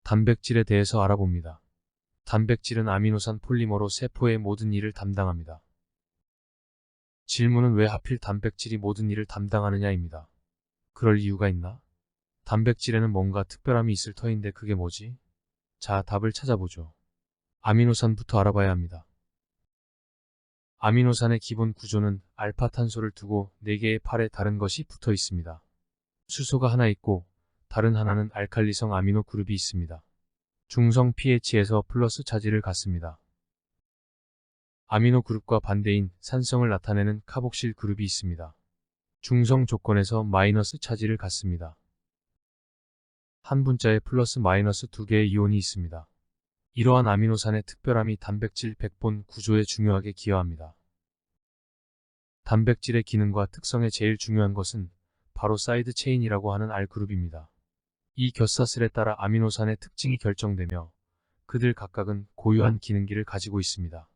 단백질에 대해서 알아봅니다. 단백질은 아미노산 폴리머로 세포의 모든 일을 담당합니다. 질문은 왜 하필 단백질이 모든 일을 담당하느냐입니다. 그럴 이유가 있나? 단백질에는 뭔가 특별함이 있을 터인데 그게 뭐지? 자, 답을 찾아보죠. 아미노산부터 알아봐야 합니다. 아미노산의 기본 구조는 알파탄소를 두고 4개의 팔에 다른 것이 붙어 있습니다. 수소가 하나 있고 다른 하나는 알칼리성 아미노 그룹이 있습니다. 중성 pH에서 플러스 차지를 갖습니다. 아미노 그룹과 반대인 산성을 나타내는 카복실 그룹이 있습니다. 중성 조건에서 마이너스 차지를 갖습니다. 한 분자에 플러스 마이너스 2개의 이온이 있습니다. 이러한 아미노산의 특별함이 단백질 백본 구조에 중요하게 기여합니다. 단백질의 기능과 특성에 제일 중요한 것은 바로 사이드 체인이라고 하는 R그룹입니다. 이 곁사슬에 따라 아미노산의 특징이 결정되며 그들 각각은 고유한 기능기를 가지고 있습니다.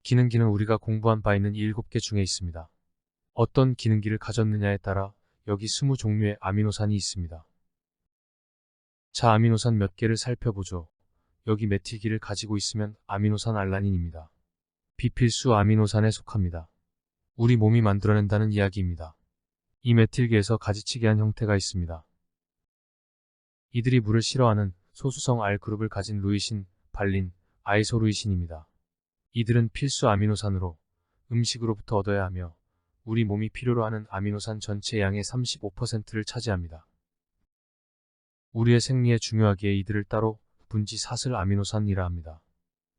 기능기는 우리가 공부한 바 있는 7개 중에 있습니다. 어떤 기능기를 가졌느냐에 따라 여기 20종류의 아미노산이 있습니다. 자, 아미노산 몇 개를 살펴보죠. 여기 메틸기를 가지고 있으면 아미노산 알라닌입니다. 비필수 아미노산에 속합니다. 우리 몸이 만들어낸다는 이야기입니다. 이 메틸기에서 가지치기한 형태가 있습니다. 이들이 물을 싫어하는 소수성 R그룹을 가진 루이신, 발린, 아이소루이신입니다. 이들은 필수 아미노산으로 음식으로부터 얻어야 하며 우리 몸이 필요로 하는 아미노산 전체 양의 35%를 차지합니다. 우리의 생리에 중요하기에 이들을 따로 분지 사슬 아미노산이라 합니다.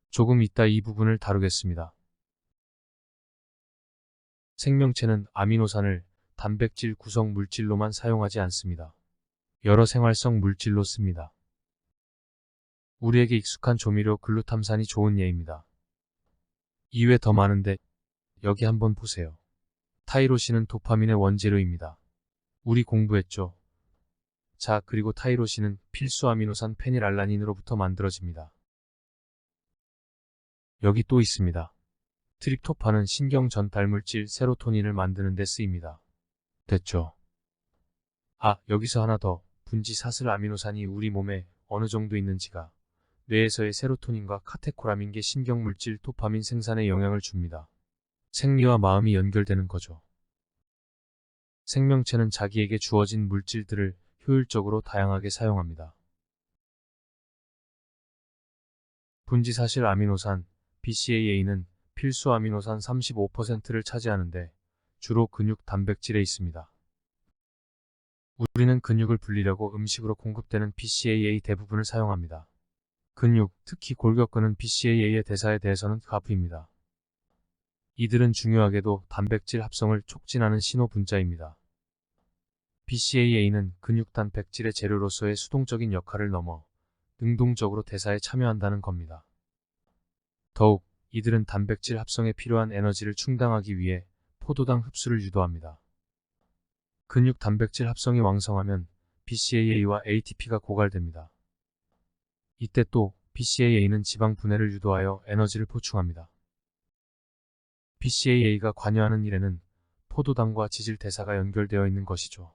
조금 이따 이 부분을 다루겠습니다. 생명체는 아미노산을 단백질 구성 물질로만 사용하지 않습니다. 여러 생활성 물질로 씁니다. 우리에게 익숙한 조미료 글루탐산이 좋은 예입니다. 이외 더 많은데 여기 한번 보세요. 타이로신은 도파민의 원재료입니다. 우리 공부했죠? 자, 그리고 타이로신은 필수 아미노산 페닐알라닌으로부터 만들어집니다. 여기 또 있습니다. 트립토판은 신경 전달물질 세로토닌을 만드는 데 쓰입니다. 됐죠? 아, 여기서 하나 더. 분지 사슬 아미노산이 우리 몸에 어느 정도 있는지가 뇌에서의 세로토닌과 카테코라민계 신경물질 도파민 생산에 영향을 줍니다. 생리와 마음이 연결되는 거죠. 생명체는 자기에게 주어진 물질들을 효율적으로 다양하게 사용합니다. 분지사실 아미노산, BCAA는 필수 아미노산 35%를 차지하는데 주로 근육 단백질에 있습니다. 우리는 근육을 불리려고 음식으로 공급되는 BCAA 대부분을 사용합니다. 근육, 특히 골격근은 BCAA의 대사에 대해서는 가프입니다. 이들은 중요하게도 단백질 합성을 촉진하는 신호 분자입니다. BCAA는 근육 단백질의 재료로서의 수동적인 역할을 넘어 능동적으로 대사에 참여한다는 겁니다. 더욱 이들은 단백질 합성에 필요한 에너지를 충당하기 위해 포도당 흡수를 유도합니다. 근육 단백질 합성이 왕성하면 BCAA와 ATP가 고갈됩니다. 이때 또 BCAA는 지방 분해를 유도하여 에너지를 보충합니다. BCAA가 관여하는 일에는 포도당과 지질 대사가 연결되어 있는 것이죠.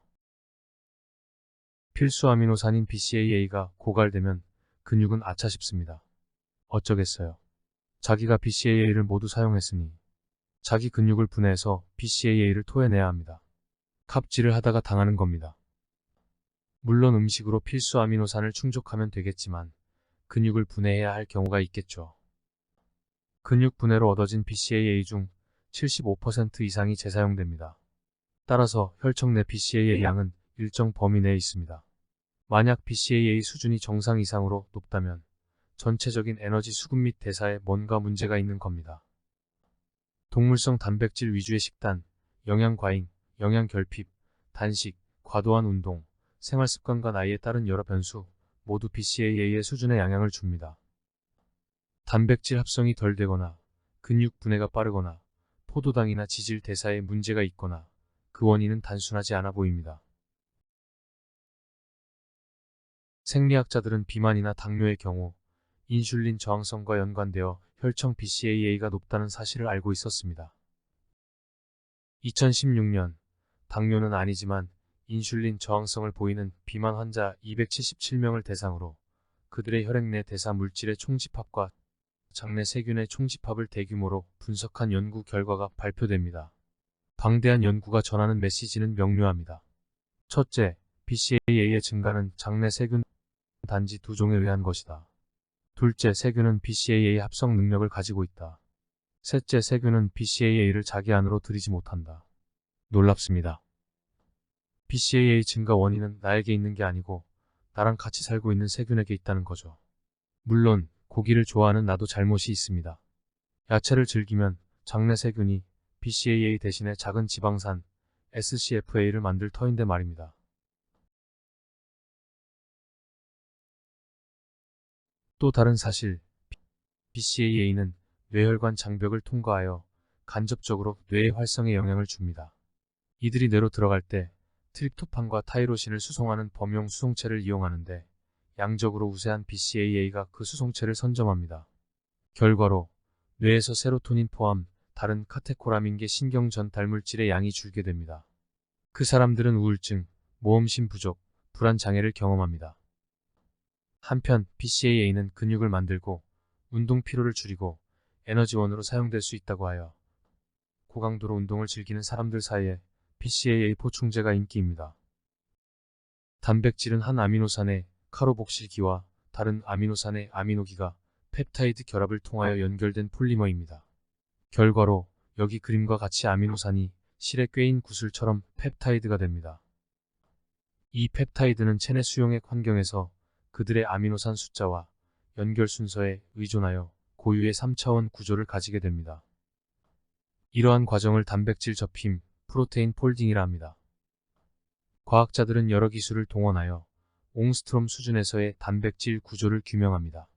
필수 아미노산인 BCAA가 고갈되면 근육은 아차 싶습니다. 어쩌겠어요. 자기가 BCAA를 모두 사용했으니 자기 근육을 분해해서 BCAA를 토해내야 합니다. 갑질을 하다가 당하는 겁니다. 물론 음식으로 필수 아미노산을 충족하면 되겠지만 근육을 분해해야 할 경우가 있겠죠. 근육 분해로 얻어진 BCAA 중 75% 이상이 재사용됩니다. 따라서 혈청 내 BCAA 양은 일정 범위 내에 있습니다. 만약 BCAA 수준이 정상 이상으로 높다면 전체적인 에너지 수급 및 대사에 뭔가 문제가 있는 겁니다. 동물성 단백질 위주의 식단, 영양과잉, 영양결핍, 단식, 과도한 운동, 생활습관과 나이에 따른 여러 변수 모두 BCAA의 수준의 영향을 줍니다. 단백질 합성이 덜 되거나 근육 분해가 빠르거나 포도당이나 지질 대사에 문제가 있거나 그 원인은 단순하지 않아 보입니다. 생리학자들은 비만이나 당뇨의 경우 인슐린 저항성과 연관되어 혈청 BCAA가 높다는 사실을 알고 있었습니다. 2016년 당뇨는 아니지만 인슐린 저항성을 보이는 비만 환자 277명을 대상으로 그들의 혈액 내 대사 물질의 총집합과 장내 세균의 총집합을 대규모로 분석한 연구 결과가 발표됩니다. 방대한 연구가 전하는 메시지는 명료합니다. 첫째, BCAA의 증가는 장내 세균 단지 두 종에 의한 것이다. 둘째, 세균은 BCAA 합성 능력을 가지고 있다. 셋째, 세균은 BCAA를 자기 안으로 들이지 못한다. 놀랍습니다. BCAA 증가 원인은 나에게 있는 게 아니고 나랑 같이 살고 있는 세균에게 있다는 거죠. 물론 고기를 좋아하는 나도 잘못이 있습니다. 야채를 즐기면 장내 세균이 BCAA 대신에 작은 지방산 SCFA를 만들 터인데 말입니다. 또 다른 사실, BCAA는 뇌혈관 장벽을 통과하여 간접적으로 뇌의 활성에 영향을 줍니다. 이들이 뇌로 들어갈 때 트립토판과 타이로신을 수송하는 범용 수송체를 이용하는데 양적으로 우세한 BCAA가 그 수송체를 선점합니다. 결과로 뇌에서 세로토닌 포함 다른 카테코라민계 신경 전달 물질의 양이 줄게 됩니다. 그 사람들은 우울증, 모험심 부족, 불안 장애를 경험합니다. 한편 BCAA는 근육을 만들고 운동 피로를 줄이고 에너지원으로 사용될 수 있다고 하여 고강도로 운동을 즐기는 사람들 사이에 BCAA 보충제가 인기입니다. 단백질은 한 아미노산의 카로복실기와 다른 아미노산의 아미노기가 펩타이드 결합을 통하여 연결된 폴리머입니다. 결과로 여기 그림과 같이 아미노산이 실에 꿰인 구슬처럼 펩타이드가 됩니다. 이 펩타이드는 체내 수용액 환경에서 그들의 아미노산 숫자와 연결 순서에 의존하여 고유의 3차원 구조를 가지게 됩니다. 이러한 과정을 단백질 접힘, 프로테인 폴딩이라 합니다. 과학자들은 여러 기술을 동원하여 옹스트롬 수준에서의 단백질 구조를 규명합니다.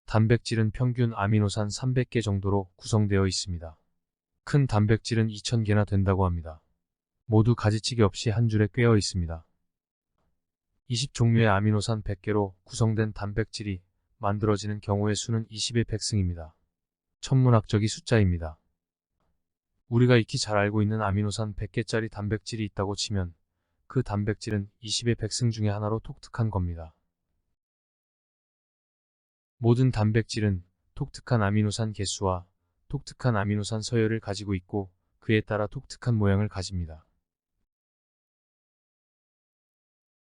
단백질은 평균 아미노산 300개 정도로 구성되어 있습니다. 큰 단백질은 2000개나 된다고 합니다. 모두 가지치기 없이 한 줄에 꿰어 있습니다. 20종류의 아미노산 100개로 구성된 단백질이 만들어지는 경우의 수는 20의 100승입니다. 천문학적인 숫자입니다. 우리가 익히 잘 알고 있는 아미노산 100개짜리 단백질이 있다고 치면 그 단백질은 20의 100승 중에 하나로 독특한 겁니다. 모든 단백질은 독특한 아미노산 개수와 독특한 아미노산 서열을 가지고 있고 그에 따라 독특한 모양을 가집니다.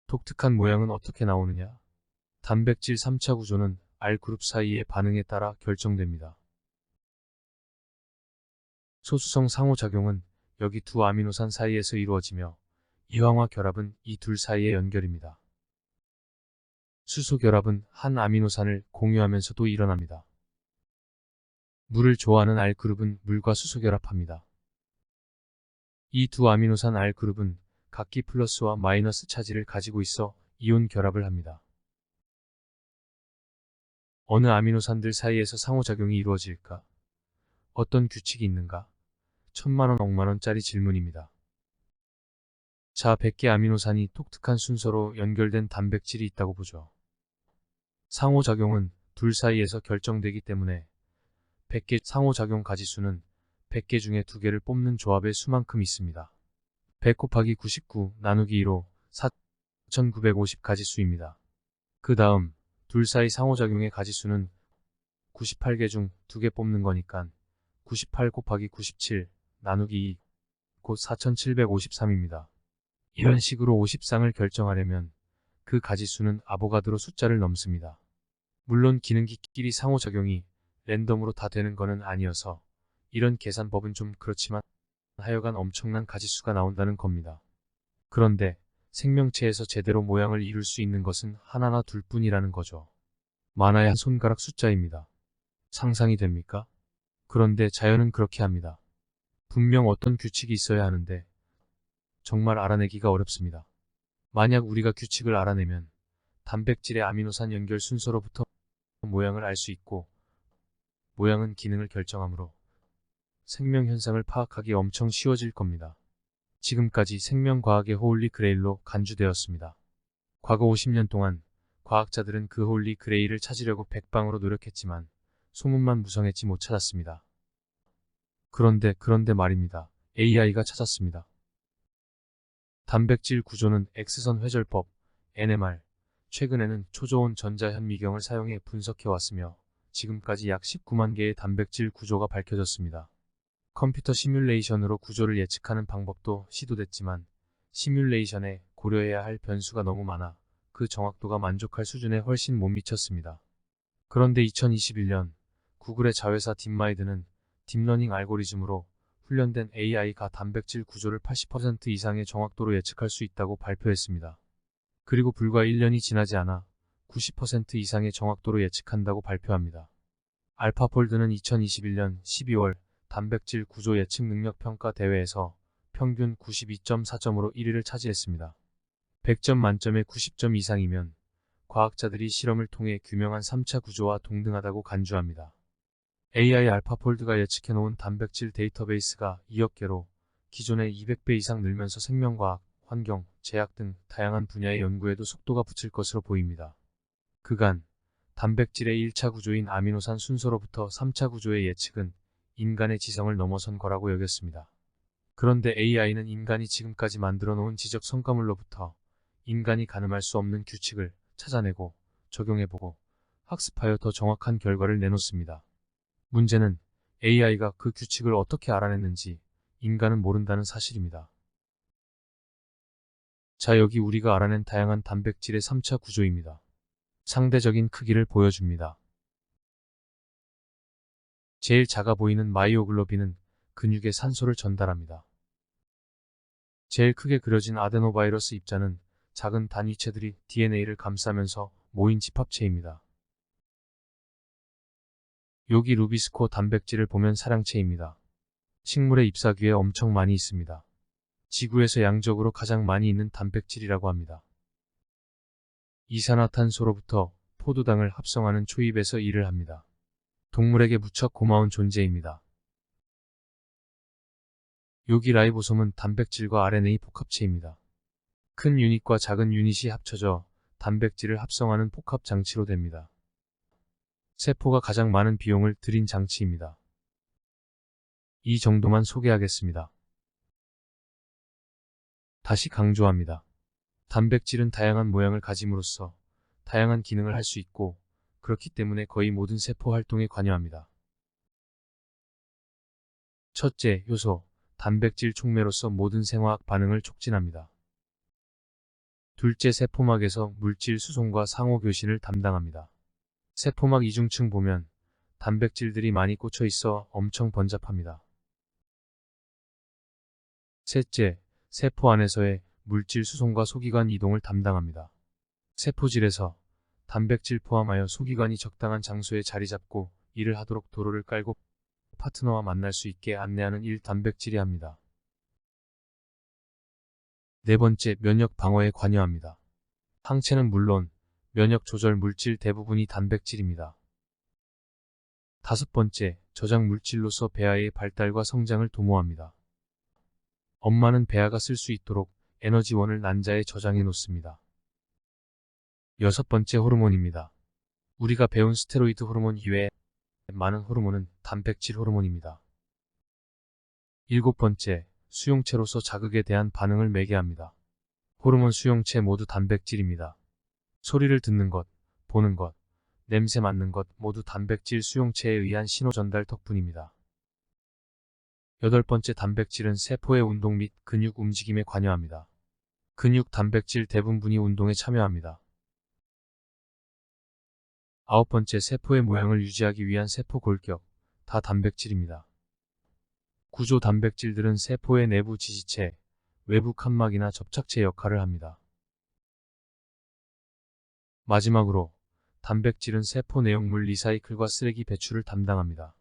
독특한 모양은 어떻게 나오느냐? 단백질 3차 구조는 R그룹 사이의 반응에 따라 결정됩니다. 소수성 상호작용은 여기 두 아미노산 사이에서 이루어지며 이황화 결합은 이 둘 사이의 연결입니다. 수소 결합은 한 아미노산을 공유하면서도 일어납니다. 물을 좋아하는 R그룹은 물과 수소 결합합니다. 이 두 아미노산 R그룹은 각기 플러스와 마이너스 차지를 가지고 있어 이온 결합을 합니다. 어느 아미노산들 사이에서 상호작용이 이루어질까? 어떤 규칙이 있는가? 천만원 억만원짜리 질문입니다. 자, 100개 아미노산이 독특한 순서로 연결된 단백질이 있다고 보죠. 상호작용은 둘 사이에서 결정되기 때문에 100개 상호작용 가지수는 100개 중에 2개를 뽑는 조합의 수만큼 있습니다. 100 곱하기 99 나누기 2로 4950 가지수입니다. 그 다음 둘 사이 상호작용의 가지수는 98개 중 2개 뽑는 거니까 98 곱하기 97 나누기 2 곧 4753입니다. 이런 식으로 50상을 결정하려면 그 가지수는 아보가드로 숫자를 넘습니다. 물론 기능기끼리 상호작용이 랜덤으로 다 되는 거는 아니어서 이런 계산법은 좀 그렇지만 하여간 엄청난 가지수가 나온다는 겁니다. 그런데 생명체에서 제대로 모양을 이룰 수 있는 것은 하나나 둘 뿐이라는 거죠. 많아야 한 손가락 숫자입니다. 상상이 됩니까? 그런데 자연은 그렇게 합니다. 분명 어떤 규칙이 있어야 하는데 정말 알아내기가 어렵습니다. 만약 우리가 규칙을 알아내면 단백질의 아미노산 연결 순서로부터 모양을 알 수 있고 모양은 기능을 결정하므로 생명 현상을 파악하기 엄청 쉬워질 겁니다. 지금까지 생명과학의 호울리 그레일로 간주되었습니다. 과거 50년 동안 과학자들은 그 홀리 그레일을 찾으려고 백방으로 노력했지만 소문만 무성했지 못 찾았습니다. 그런데 말입니다. AI가 찾았습니다. 단백질 구조는 X선 회절법, NMR, 최근에는 초저온 전자현미경을 사용해 분석해왔으며 지금까지 약 19만 개의 단백질 구조가 밝혀졌습니다. 컴퓨터 시뮬레이션으로 구조를 예측하는 방법도 시도됐지만 시뮬레이션에 고려해야 할 변수가 너무 많아 그 정확도가 만족할 수준에 훨씬 못 미쳤습니다. 그런데 2021년 구글의 자회사 딥마인드는 딥러닝 알고리즘으로 훈련된 AI가 단백질 구조를 80% 이상의 정확도로 예측할 수 있다고 발표했습니다. 그리고 불과 1년이 지나지 않아 90% 이상의 정확도로 예측한다고 발표합니다. 알파폴드는 2021년 12월 단백질 구조 예측 능력 평가 대회에서 평균 92.4점으로 1위를 차지했습니다. 100점 만점에 90점 이상이면 과학자들이 실험을 통해 규명한 3차 구조와 동등하다고 간주합니다. AI 알파폴드가 예측해놓은 단백질 데이터베이스가 2억 개로 기존의 200배 이상 늘면서 생명과학, 환경, 제약 등 다양한 분야의 연구에도 속도가 붙을 것으로 보입니다. 그간 단백질의 1차 구조인 아미노산 순서로부터 3차 구조의 예측은 인간의 지성을 넘어선 거라고 여겼습니다. 그런데 AI는 인간이 지금까지 만들어 놓은 지적 성과물로부터 인간이 가늠할 수 없는 규칙을 찾아내고 적용해보고 학습하여 더 정확한 결과를 내놓습니다. 문제는 AI가 그 규칙을 어떻게 알아냈는지 인간은 모른다는 사실입니다. 자, 여기 우리가 알아낸 다양한 단백질의 3차 구조입니다. 상대적인 크기를 보여줍니다. 제일 작아 보이는 마이오글로빈은 근육에 산소를 전달합니다. 제일 크게 그려진 아데노바이러스 입자는 작은 단위체들이 DNA를 감싸면서 모인 집합체입니다. 여기 루비스코 단백질을 보면 사량체입니다. 식물의 잎사귀에 엄청 많이 있습니다. 지구에서 양적으로 가장 많이 있는 단백질이라고 합니다. 이산화탄소로부터 포도당을 합성하는 초입에서 일을 합니다. 동물에게 무척 고마운 존재입니다. 여기 라이보솜은 단백질과 RNA 복합체입니다. 큰 유닛과 작은 유닛이 합쳐져 단백질을 합성하는 복합 장치로 됩니다. 세포가 가장 많은 비용을 들인 장치입니다. 이 정도만 소개하겠습니다. 다시 강조합니다. 단백질은 다양한 모양을 가짐으로써 다양한 기능을 할 수 있고 그렇기 때문에 거의 모든 세포 활동에 관여합니다. 첫째 요소, 단백질 촉매로서 모든 생화학 반응을 촉진합니다. 둘째, 세포막에서 물질 수송과 상호 교신을 담당합니다. 세포막 이중층 보면 단백질들이 많이 꽂혀 있어 엄청 번잡합니다. 셋째, 세포 안에서의 물질 수송과 소기관 이동을 담당합니다. 세포질에서 단백질 포함하여 소기관이 적당한 장소에 자리 잡고 일을 하도록 도로를 깔고 파트너와 만날 수 있게 안내하는 일 단백질이 합니다. 네 번째, 면역 방어에 관여합니다. 항체는 물론 면역 조절 물질 대부분이 단백질입니다. 다섯 번째, 저장 물질로서 배아의 발달과 성장을 도모합니다. 엄마는 배아가 쓸 수 있도록 에너지원을 난자에 저장해 놓습니다. 여섯 번째, 호르몬입니다. 우리가 배운 스테로이드 호르몬 이외에 많은 호르몬은 단백질 호르몬입니다. 일곱 번째, 수용체로서 자극에 대한 반응을 매개합니다. 호르몬 수용체 모두 단백질입니다. 소리를 듣는 것, 보는 것, 냄새 맡는 것 모두 단백질 수용체에 의한 신호 전달 덕분입니다. 여덟 번째, 단백질은 세포의 운동 및 근육 움직임에 관여합니다. 근육 단백질 대부분이 운동에 참여합니다. 아홉 번째, 세포의 모양을 유지하기 위한 세포 골격, 다 단백질입니다. 구조 단백질들은 세포의 내부 지지체, 외부 칸막이나 접착체 역할을 합니다. 마지막으로 단백질은 세포 내용물 리사이클과 쓰레기 배출을 담당합니다.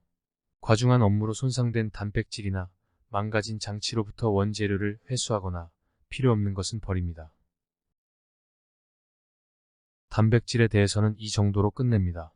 과중한 업무로 손상된 단백질이나 망가진 장치로부터 원재료를 회수하거나 필요 없는 것은 버립니다. 단백질에 대해서는 이 정도로 끝냅니다.